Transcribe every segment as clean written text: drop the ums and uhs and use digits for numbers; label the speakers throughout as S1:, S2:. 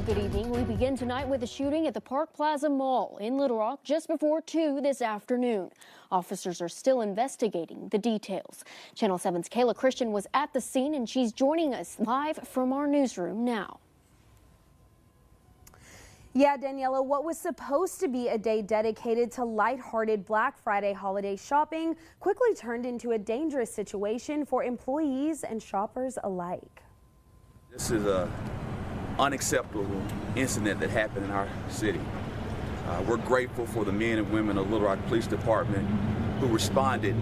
S1: Well, good evening. We begin tonight with a shooting at the Park Plaza Mall in Little Rock just before 2 this afternoon. Officers are still investigating the details. Channel 7's Kayla Christian was at the scene and she's joining us live from our newsroom now.
S2: Yeah, Daniela, what was supposed to be a day dedicated to lighthearted Black Friday holiday shopping quickly turned into a dangerous situation for employees and shoppers alike.
S3: This is an unacceptable incident that happened in our city. We're grateful for the men and women of Little Rock Police Department who responded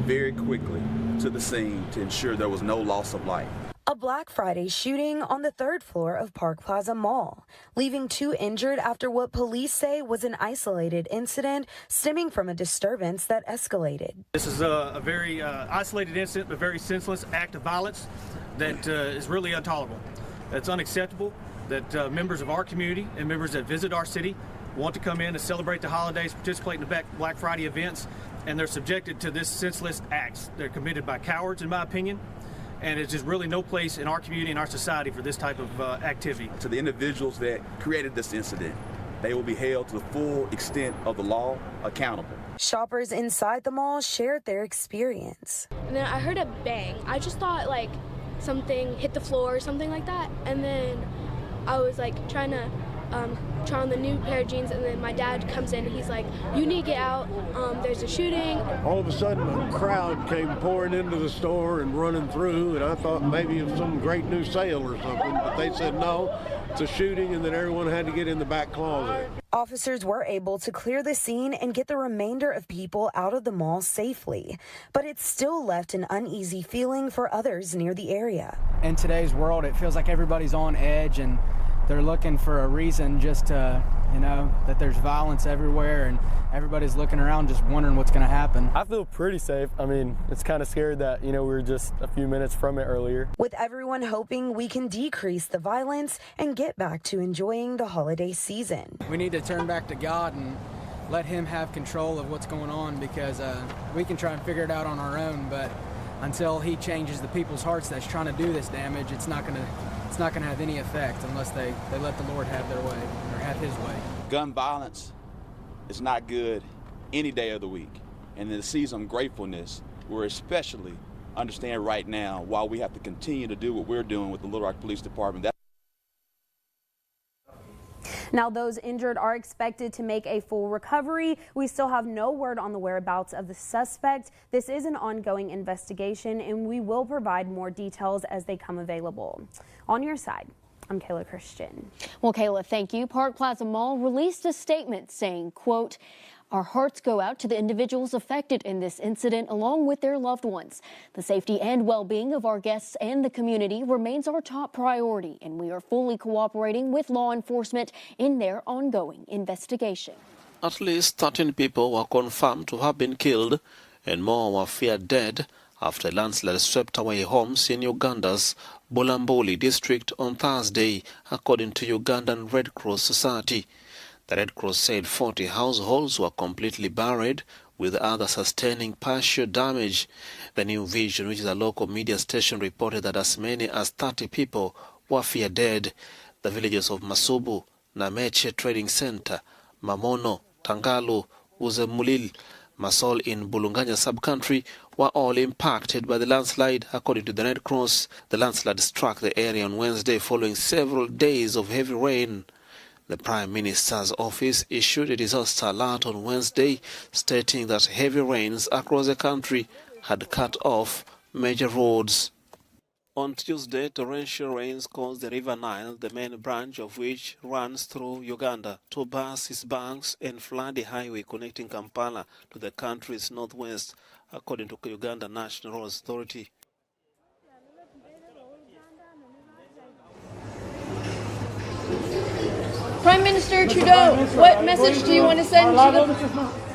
S3: very quickly to the scene to ensure there was no loss of life.
S4: A Black Friday shooting on the 3rd floor of Park Plaza Mall, leaving 2 injured after what police say was an isolated incident stemming from a disturbance that escalated.
S5: This is a very isolated incident, a very senseless act of violence that is really intolerable. It's unacceptable that members of our community and members that visit our city want to come in and celebrate the holidays, participate in the Black Friday events, and they're subjected to this senseless acts. They're committed by cowards, in my opinion. And it's just really no place in our community and our society for this type of activity.
S3: To the individuals that created this incident, they will be held to the full extent of the law accountable.
S4: Shoppers inside the mall shared their experience.
S6: And then I heard a bang. I just thought like something hit the floor or something like that. And then I was like trying to try on the new pair of jeans, and then my dad comes in and he's like, "You need to get out, there's a shooting."
S7: All of a sudden a crowd came pouring into the store and running through, and I thought maybe it was some great new sale or something, but they said no, it's a shooting, and then everyone had to get in the back closet.
S4: Officers were able to clear the scene and get the remainder of people out of the mall safely, but it still left an uneasy feeling for others near the area.
S8: In today's world, it feels like everybody's on edge and they're looking for a reason just to, that there's violence everywhere and everybody's looking around just wondering what's going to happen.
S9: I feel pretty safe. I mean, it's kind of scary that, we were just a few minutes from it earlier.
S4: With everyone hoping we can decrease the violence and get back to enjoying the holiday season.
S8: We need to turn back to God and let Him have control of what's going on, because we can try and figure it out on our own, but until He changes the people's hearts that's trying to do this damage, it's not going to have any effect unless they let the Lord have their way, or have His way.
S3: Gun violence is not good any day of the week. And in the season of gratefulness, we're especially understand right now why we have to continue to do what we're doing with the Little Rock Police Department.
S2: Now, those injured are expected to make a full recovery. We still have no word on the whereabouts of the suspect. This is an ongoing investigation, and we will provide more details as they come available. On your side, I'm Kayla Christian.
S1: Well, Kayla, thank you. Park Plaza Mall released a statement saying, quote, "Our hearts go out to the individuals affected in this incident along with their loved ones. The safety and well-being of our guests and the community remains our top priority, and we are fully cooperating with law enforcement in their ongoing investigation."
S10: At least 13 people were confirmed to have been killed and more were feared dead after a landslide swept away homes in Uganda's Bulambuli district on Thursday, according to Ugandan Red Cross Society. The Red Cross said 40 households were completely buried, with others sustaining partial damage. The New Vision, which is a local media station, reported that as many as 30 people were feared dead. The villages of Masubu, Nameche Trading Center, Mamono, Tangalu, Uzemulil, Masol in Bulunganya sub-country were all impacted by the landslide, according to the Red Cross. The landslide struck the area on Wednesday following several days of heavy rain. The Prime Minister's office issued a disaster alert on Wednesday, stating that heavy rains across the country had cut off major roads. On Tuesday, torrential rains caused the River Nile, the main branch of which runs through Uganda, to burst its banks and flood the highway connecting Kampala to the country's northwest, according to Uganda National Roads Authority.
S1: Prime Minister Trudeau, what message do you want to send to the...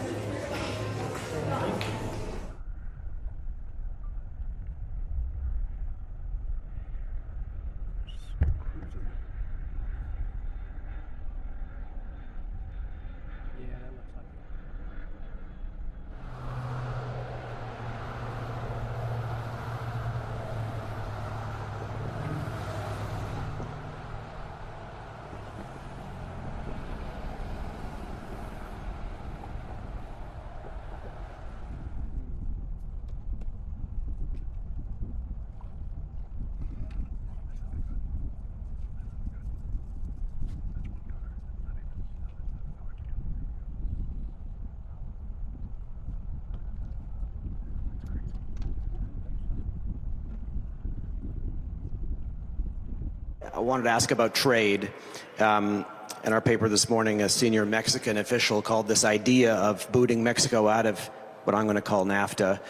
S11: wanted to ask about trade. In our paper this morning, a senior Mexican official called this idea of booting Mexico out of what I'm going to call NAFTA,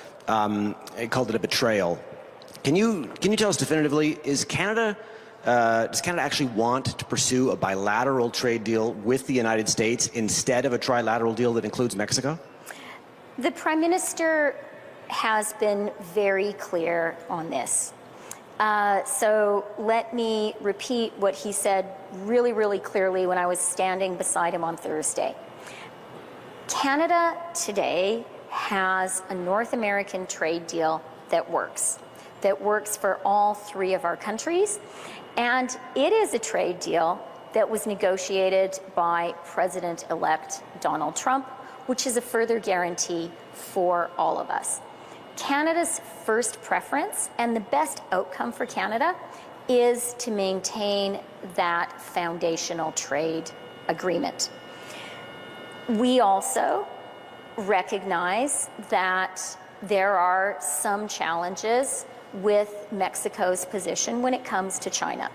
S11: he called it a betrayal. Can you tell us definitively, does Canada actually want to pursue a bilateral trade deal with the United States instead of a trilateral deal that includes Mexico?
S12: The Prime Minister has been very clear on this. So let me repeat what he said really, really clearly when I was standing beside him on Thursday. Canada today has a North American trade deal that works for all three of our countries. And it is a trade deal that was negotiated by President-elect Donald Trump, which is a further guarantee for all of us. Canada's first preference and the best outcome for Canada is to maintain that foundational trade agreement. We also recognize that there are some challenges with Mexico's position when it comes to China.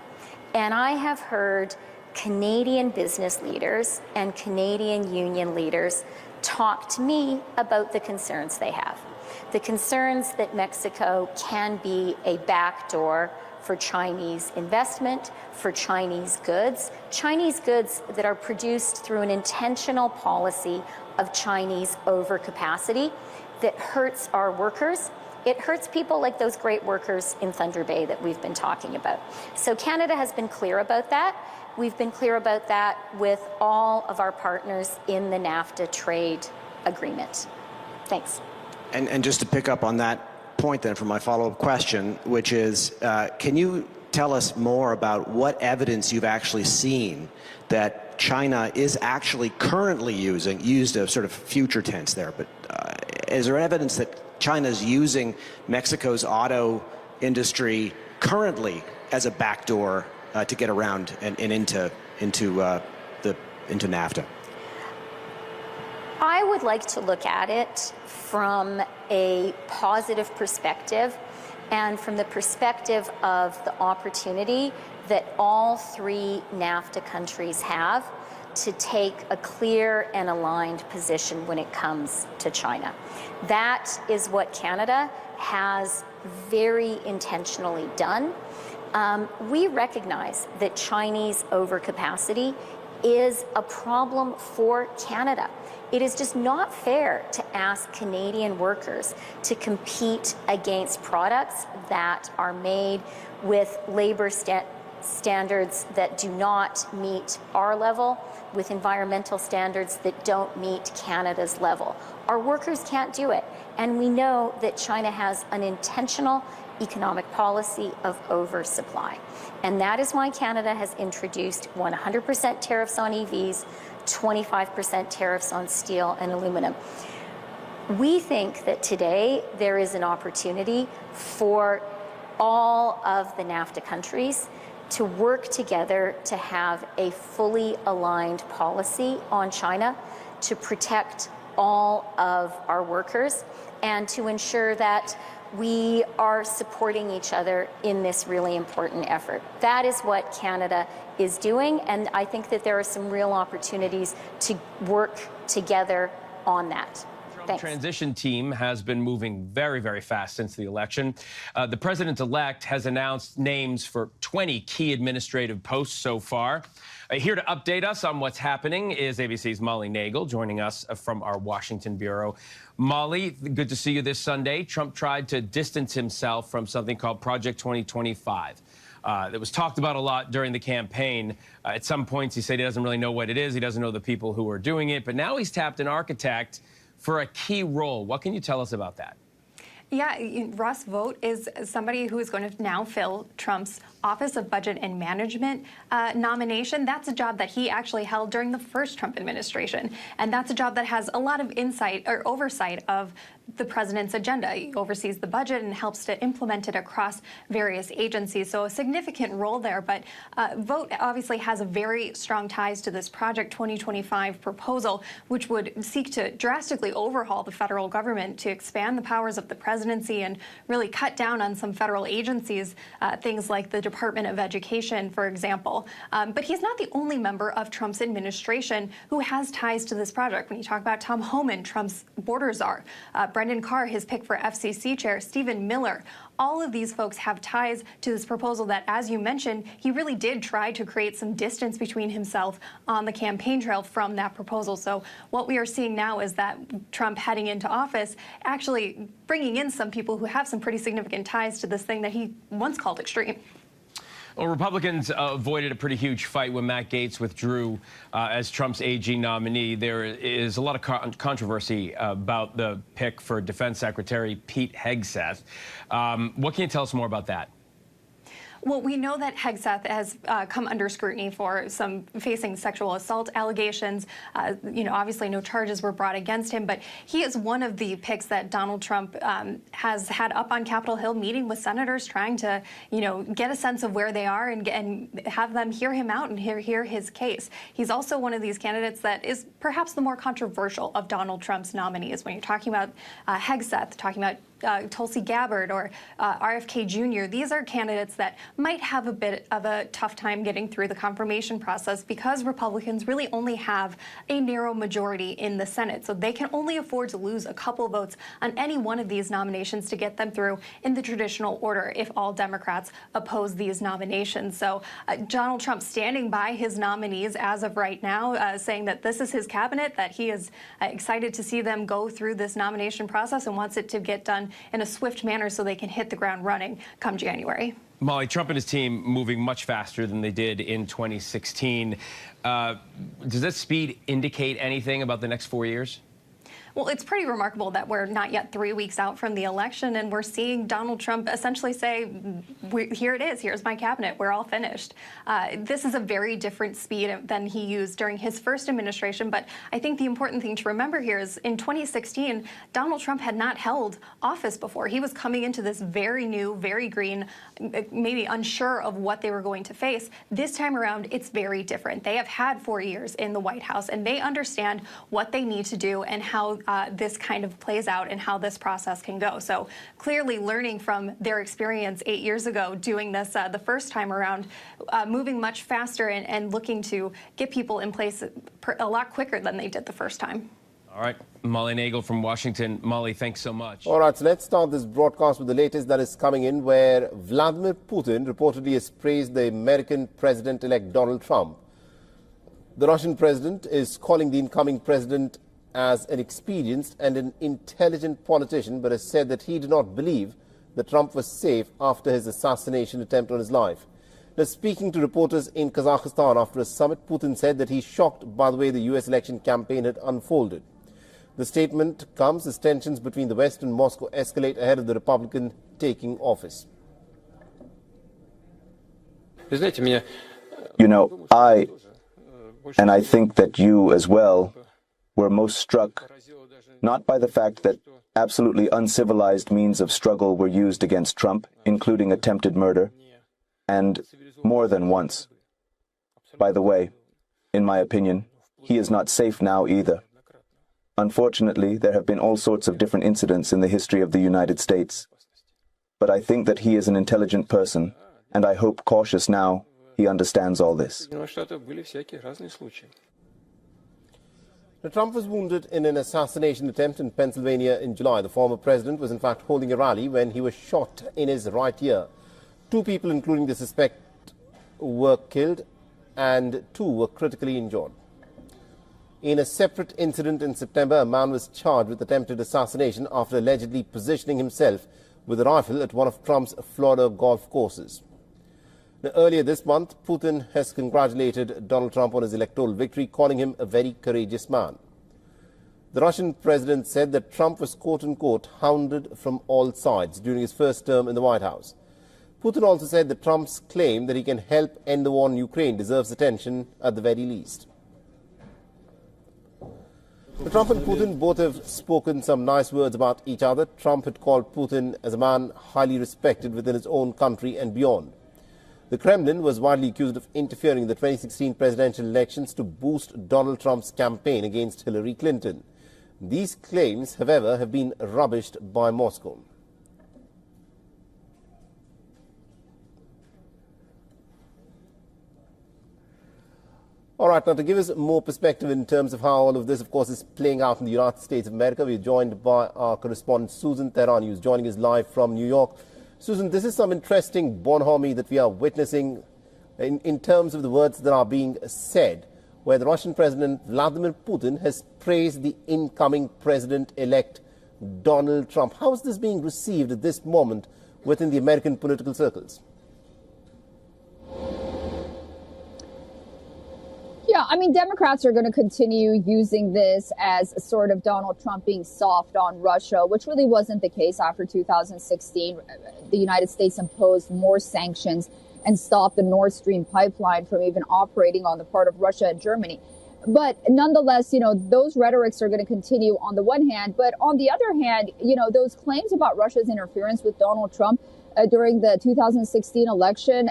S12: And I have heard Canadian business leaders and Canadian union leaders talk to me about the concerns they have. The concerns that Mexico can be a backdoor for Chinese investment, for Chinese goods that are produced through an intentional policy of Chinese overcapacity that hurts our workers. It hurts people like those great workers in Thunder Bay that we've been talking about. So Canada has been clear about that. We've been clear about that with all of our partners in the NAFTA trade agreement. Thanks.
S11: And just to pick up on that point then for my follow-up question, which is, can you tell us more about what evidence you've actually seen that China is actually currently used a sort of future tense there, but is there evidence that China's using Mexico's auto industry currently as a backdoor to get around and into NAFTA?
S12: I would like to look at it from a positive perspective and from the perspective of the opportunity that all three NAFTA countries have to take a clear and aligned position when it comes to China. That is what Canada has very intentionally done. We recognize that Chinese overcapacity is a problem for Canada. It is just not fair to ask Canadian workers to compete against products that are made with labor standards that do not meet our level, with environmental standards that don't meet Canada's level. Our workers can't do it, and we know that China has an intentional economic policy of oversupply. And that is why Canada has introduced 100% tariffs on EVs, 25% tariffs on steel and aluminum. We think that today there is an opportunity for all of the NAFTA countries to work together to have a fully aligned policy on China to protect all of our workers and to ensure that we are supporting each other in this really important effort. That is what Canada is doing, and I think that there are some real opportunities to work together on that.
S13: The transition team has been moving very, very fast since the election. The president-elect has announced names for 20 key administrative posts so far. Here to update us on what's happening is ABC's Molly Nagel, joining us from our Washington bureau. Molly, good to see you this Sunday. Trump tried to distance himself from something called Project 2025. That was talked about a lot during the campaign. At some points, he said he doesn't really know what it is. He doesn't know the people who are doing it. But now he's tapped an architect for a key role. What can you tell us about that?
S14: Yeah, Ross Vought is somebody who is going to now fill Trump's Office of Budget and Management nomination. That's a job that he actually held during the first Trump administration. And that's a job that has a lot of insight or oversight of the president's agenda. He oversees the budget and helps to implement it across various agencies. So a significant role there. But Vogt obviously has a very strong ties to this Project 2025 proposal, which would seek to drastically overhaul the federal government to expand the powers of the presidency and really cut down on some federal agencies, things like the Department of Education, for example. But he's not the only member of Trump's administration who has ties to this project. When you talk about Tom Homan, Trump's border czar, Brendan Carr, his pick for FCC chair, Stephen Miller, all of these folks have ties to this proposal that, as you mentioned, he really did try to create some distance between himself on the campaign trail from that proposal. So what we are seeing now is that Trump heading into office actually bringing in some people who have some pretty significant ties to this thing that he once called extreme.
S13: Well, Republicans avoided a pretty huge fight when Matt Gaetz withdrew as Trump's AG nominee. There is a lot of controversy about the pick for Defense Secretary Pete Hegseth. What can you tell us more about that?
S14: Well, we know that Hegseth has come under scrutiny for some facing sexual assault allegations. Obviously no charges were brought against him, but he is one of the picks that Donald Trump has had up on Capitol Hill meeting with senators, trying to, get a sense of where they are and have them hear him out and hear his case. He's also one of these candidates that is perhaps the more controversial of Donald Trump's nominees. When you're talking about Hegseth, talking about Tulsi Gabbard or RFK Jr. These are candidates that might have a bit of a tough time getting through the confirmation process because Republicans really only have a narrow majority in the Senate. So they can only afford to lose a couple votes on any one of these nominations to get them through in the traditional order if all Democrats oppose these nominations. So Donald Trump standing by his nominees as of right now, saying that this is his cabinet, that he is excited to see them go through this nomination process and wants it to get done in a swift manner so they can hit the ground running come January.
S13: Molly, Trump and his team moving much faster than they did in 2016. Does that speed indicate anything about the next 4 years?
S14: Well, it's pretty remarkable that we're not yet 3 weeks out from the election, and we're seeing Donald Trump essentially say, here it is, here's my cabinet, we're all finished. This is a very different speed than he used during his first administration, but I think the important thing to remember here is in 2016, Donald Trump had not held office before. He was coming into this very new, very green, maybe unsure of what they were going to face. This time around, it's very different. They have had 4 years in the White House, and they understand what they need to do and how this kind of plays out and how this process can go. So clearly learning from their experience 8 years ago doing this the first time around, moving much faster and looking to get people in place a lot quicker than they did the first time.
S13: All right, Molly Nagel from Washington. Molly, thanks so much.
S15: All right, so let's start this broadcast with the latest that is coming in, where Vladimir Putin reportedly has praised the American President-elect Donald Trump. The Russian president is calling the incoming president as an experienced and an intelligent politician, but has said that he did not believe that Trump was safe after his assassination attempt on his life. Now, speaking to reporters in Kazakhstan after a summit, Putin said that he's shocked by the way the U.S. election campaign had unfolded. The statement comes as tensions between the West and Moscow escalate ahead of the Republican taking office.
S16: You know, I think that you as well were most struck not by the fact that absolutely uncivilized means of struggle were used against Trump, including attempted murder, and more than once. By the way, in my opinion, he is not safe now either. Unfortunately, there have been all sorts of different incidents in the history of the United States. But I think that he is an intelligent person, and I hope cautious now he understands all this.
S15: Now, Trump was wounded in an assassination attempt in Pennsylvania in July. The former president was in fact holding a rally when he was shot in his right ear. 2 people, including the suspect, were killed and 2 were critically injured. In a separate incident in September, a man was charged with attempted assassination after allegedly positioning himself with a rifle at one of Trump's Florida golf courses. Now, earlier this month, Putin has congratulated Donald Trump on his electoral victory, calling him a very courageous man. The Russian president said that Trump was quote-unquote hounded from all sides during his first term in the White House. Putin also said that Trump's claim that he can help end the war in Ukraine deserves attention at the very least. Trump and Putin both have spoken some nice words about each other. Trump had called Putin as a man highly respected within his own country and beyond. The Kremlin was widely accused of interfering in the 2016 presidential elections to boost Donald Trump's campaign against Hillary Clinton. These claims, however, have been rubbished by Moscow. All right, now to give us more perspective in terms of how all of this, of course, is playing out in the United States of America, we're joined by our correspondent Susan Tehrani, who's joining us live from New York. Susan, this is some interesting bonhomie that we are witnessing in terms of the words that are being said, where the Russian President Vladimir Putin has praised the incoming president-elect Donald Trump. How is this being received at this moment within the American political circles?
S17: Yeah, I mean, Democrats are going to continue using this as a sort of Donald Trump being soft on Russia, which really wasn't the case after 2016. The United States imposed more sanctions and stopped the Nord Stream pipeline from even operating on the part of Russia and Germany. But nonetheless, you know, those rhetorics are going to continue on the one hand. But on the other hand, you know, those claims about Russia's interference with Donald Trump during the 2016 election,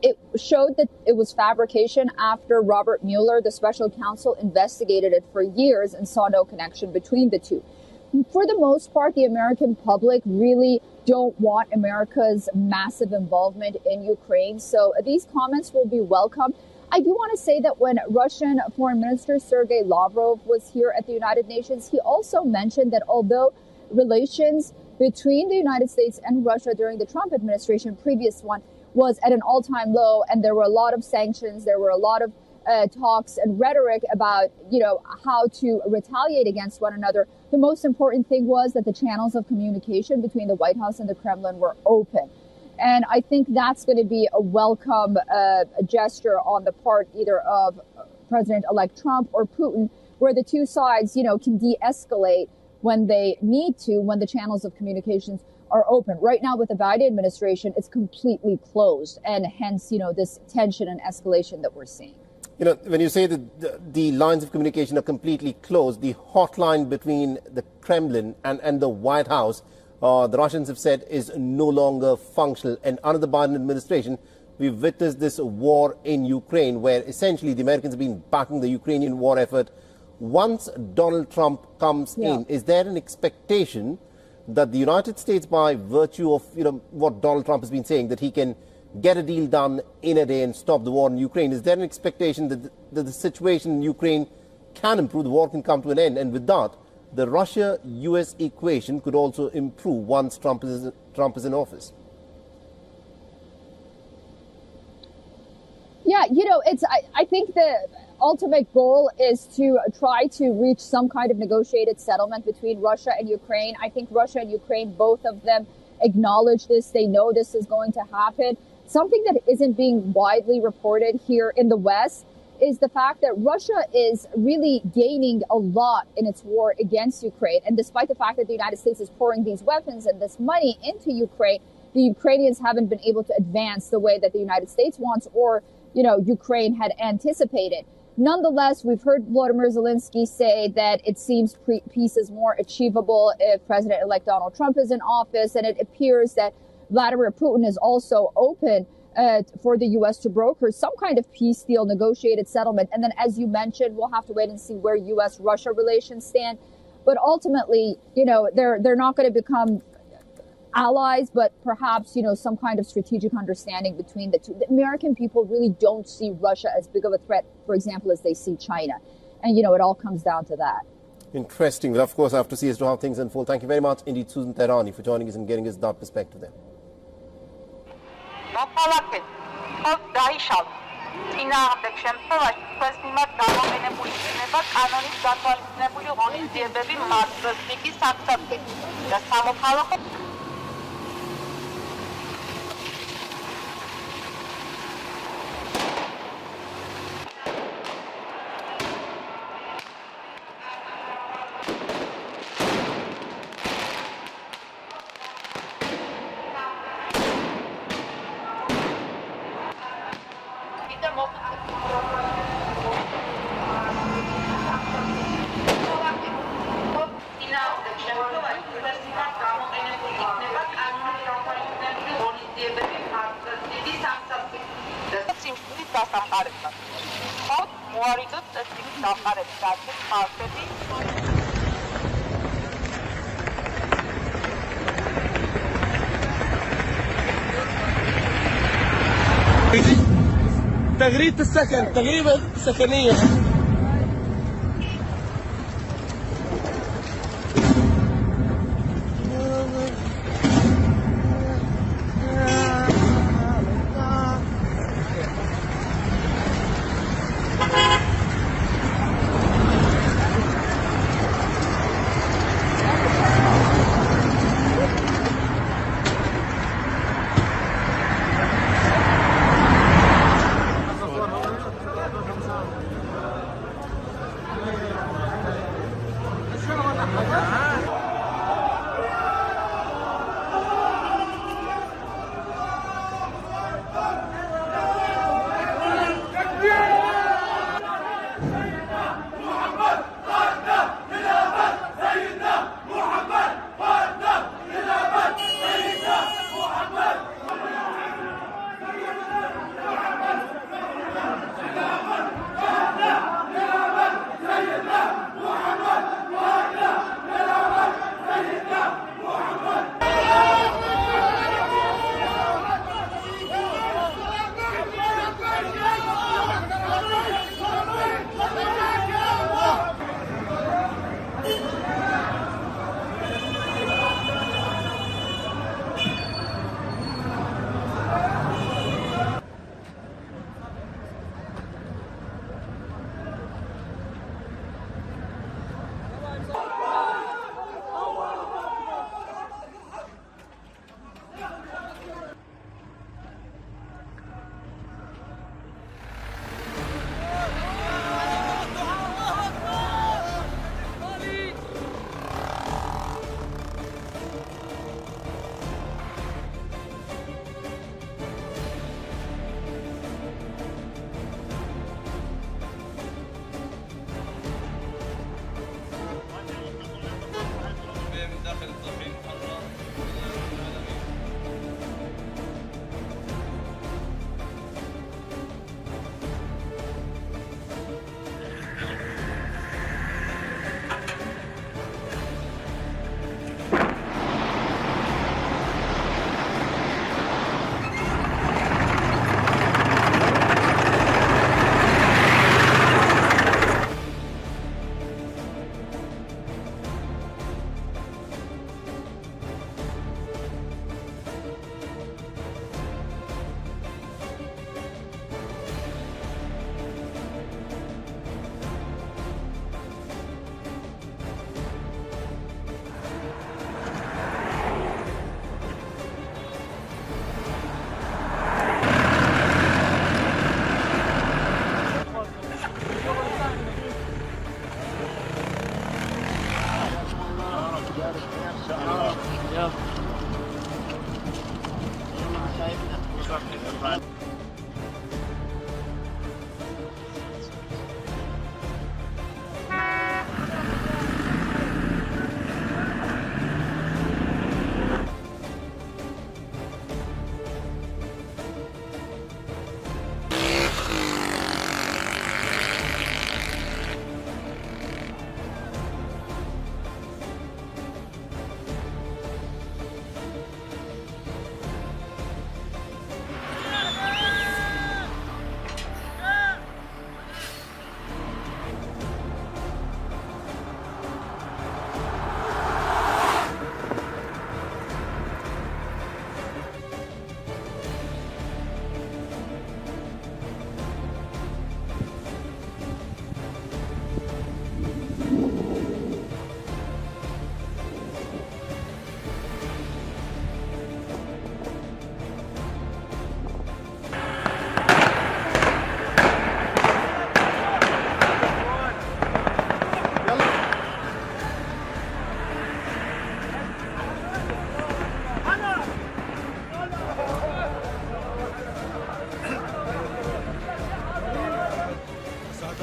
S17: it showed that it was fabrication after Robert Mueller, the special counsel, investigated it for years and saw no connection between the two. For the most part, the American public really don't want America's massive involvement in Ukraine. So these comments will be welcome. I do want to say that when Russian Foreign Minister Sergei Lavrov was here at the United Nations, he also mentioned that although relations between the United States and Russia during the Trump administration, previous one, was at an all-time low, and there were a lot of sanctions, there were a lot of talks and rhetoric about, you know, how to retaliate against one another. The most important thing was that the channels of communication between the White House and the Kremlin were open. And I think that's going to be a welcome gesture on the part either of President-elect Trump or Putin, where the two sides, you know, can de-escalate when they need to, when the channels of communications are open. Right now with the Biden administration, it's completely closed, and hence, you know, this tension and escalation that we're seeing.
S15: You know, when you say that the lines of communication are completely closed, the hotline between the Kremlin and the White House, the Russians have said, is no longer functional. And under the Biden administration, we've witnessed this war in Ukraine, where essentially the Americans have been backing the Ukrainian war effort. Once Donald Trump comes in, is there an expectation that the United States, by virtue of, you know, what Donald Trump has been saying, that he can get a deal done in a day and stop the war in Ukraine, is there an expectation that the situation in Ukraine can improve, the war can come to an end, and with that, the Russia-US equation could also improve once Trump is in office?
S17: Yeah, you know, I think the ultimate goal is to try to reach some kind of negotiated settlement between Russia and Ukraine. I think Russia and Ukraine, both of them, acknowledge this. They know this is going to happen. Something that isn't being widely reported here in the West is the fact that Russia is really gaining a lot in its war against Ukraine. And despite the fact that the United States is pouring these weapons and this money into Ukraine, the Ukrainians haven't been able to advance the way that the United States wants, or, you know, Ukraine had anticipated. Nonetheless, we've heard Volodymyr Zelensky say that it seems peace is more achievable if President-elect Donald Trump is in office, and it appears that Vladimir Putin is also open for the U.S. to broker some kind of peace deal, negotiated settlement. And then, as you mentioned, we'll have to wait and see where U.S.-Russia relations stand. But ultimately, you know, they're not going to become allies, but perhaps, you know, some kind of strategic understanding between the two. The American people really don't see Russia as big of a threat, for example, as they see China. And, you know, it all comes down to that.
S15: Interesting. Well, of course, I have to see as to how things unfold. Thank you very much indeed, Susan Tehrani, for joining us and getting us that perspective there.
S18: تغريدة السكن، تغريدة سكنية.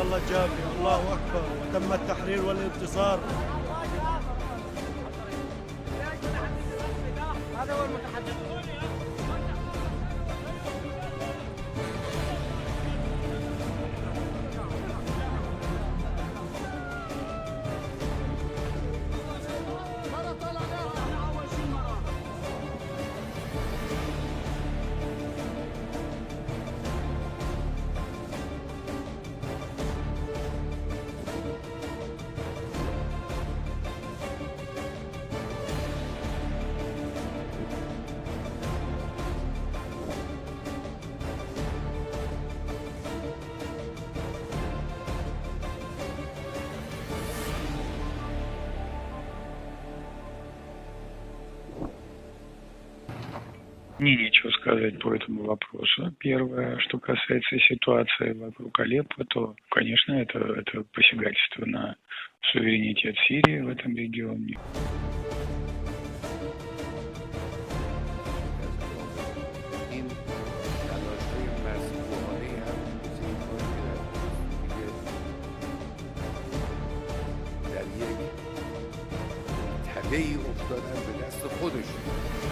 S19: الله الجافي، الله أكبر، وتم التحرير والانتصار. هذا هو المتحدث.
S20: Мне нечего сказать по этому вопросу. Первое, что касается ситуации вокруг Алеппо, то, конечно, это посягательство на суверенитет Сирии в этом регионе.
S21: تله‌ای افتادن به دست خودشون.